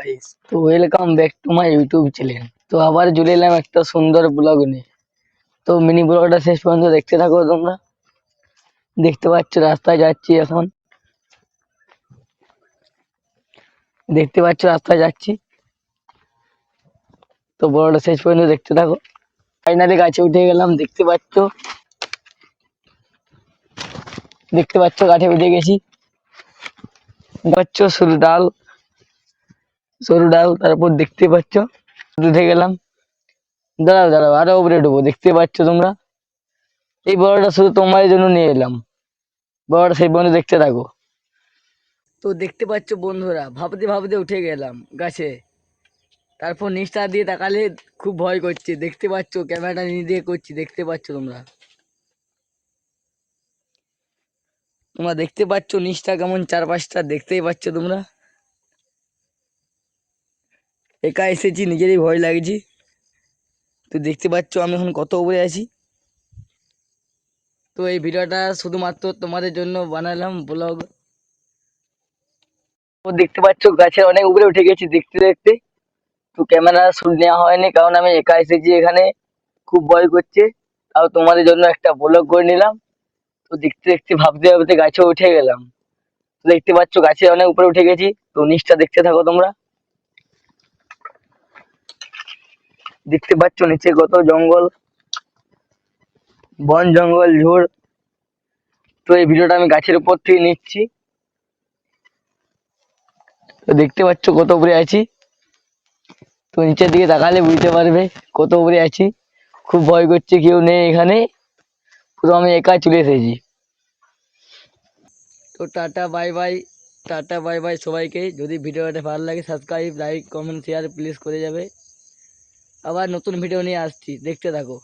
Guys, তো welcome back to my YouTube channel. তো আবার চলে এলাম একটা সুন্দর ব্লগ নিয়ে। তো মিনি ব্লগটা শেষ পর্যন্ত দেখতে থাকো তোমরা। দেখতে পাচ্ছ রাস্তায় যাচ্ছি এখন, দেখতে পাচ্ছ রাস্তায় যাচ্ছি। তো ব্লগটা শেষ পর্যন্ত দেখতে থাকো। ফাইনালি গাছে উঠে গেলাম, দেখতে পাচ্ছ গাছে উঠে গেছি। পাচ্ছ সরু ডাল তারপর দেখতে পাচ্ছ উঠে গেলাম। দাঁড়াও দাঁড়াও, আরো উপরে উঠবো। দেখতে পাচ্ছ তোমরা, এই বড়টা শুধু তোমার জন্য নিয়ে এলাম। বড়টা সেই পর্যন্ত দেখতে থাকো। তো দেখতে পাচ্ছ বন্ধুরা, ভাবতে ভাবতে উঠে গেলাম গাছে। তারপর নিচটা দিয়ে তাকালে খুব ভয় করছে। দেখতে পাচ্ছ ক্যামেরাটা নিয়ে দিয়ে করছি, দেখতে পাচ্ছ তোমরা। তোমরা দেখতে পাচ্ছ নিচটা কেমন, চারপাশটা দেখতেই পাচ্ছ তোমরা। একা এসেছি, নিজেরই ভয় লাগছে। তো দেখতে পাচ্ছ আমি এখন কত উপরে আছি। তো এই ভিডিওটা শুধুমাত্র তোমাদের জন্য বানালাম ব্লগ। তো দেখতে পাচ্ছ গাছের অনেক উপরে উঠে গেছি দেখতে দেখতে। তো ক্যামেরা শুট নেওয়া হয়নি, কারণ আমি একা এসেছি এখানে, খুব ভয় করছে। তাও তোমাদের জন্য একটা ব্লগ করে নিলাম। তো দেখতে দেখতে ভাবতে ভাবতে গাছে উঠে গেলাম। তো দেখতে পাচ্ছ গাছের অনেক উপরে উঠে গেছি। তো নিচটা দেখতে থাকো তোমরা। দেখতে পাচ্ছ নিচে কত জঙ্গল, বন জঙ্গল ঝোড়। তো এই ভিডিওটা আমি গাছের উপর থেকে নিচ্ছি। তো দেখতে পাচ্ছ কত উপরে আছি। তো নিচের দিকে তাকালে বুঝতে পারবে কত উপরে আছি। খুব ভয় করছে, কেউ নেই এখানে, পুরো আমি একা চলে এসেছি। তো tata bye bye, tata bye bye সবাইকে। যদি ভিডিওটা ভালো লাগে subscribe, like, comment, share please করে যাবে। আবার নতুন ভিডিও নিয়ে আসছি, দেখতে থাকো।